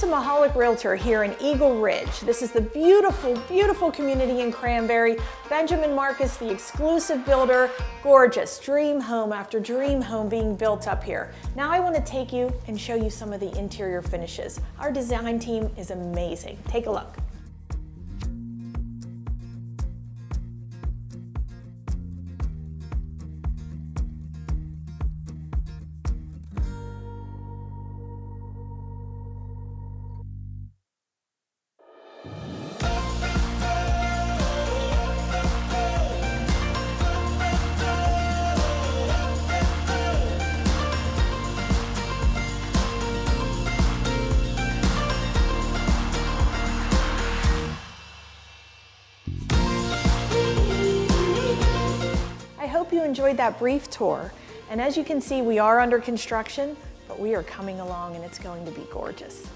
Lisa Mahalik Realtor here in Eagle Ridge. This is the beautiful, beautiful community in Cranberry. Benjamin Marcus, the exclusive builder. Gorgeous, dream home after dream home being built up here. Now I want to take you and show you some of the interior finishes. Our design team is amazing. Take a look. I hope you enjoyed that brief tour. And as you can see, we are under construction, but we are coming along and it's going to be gorgeous.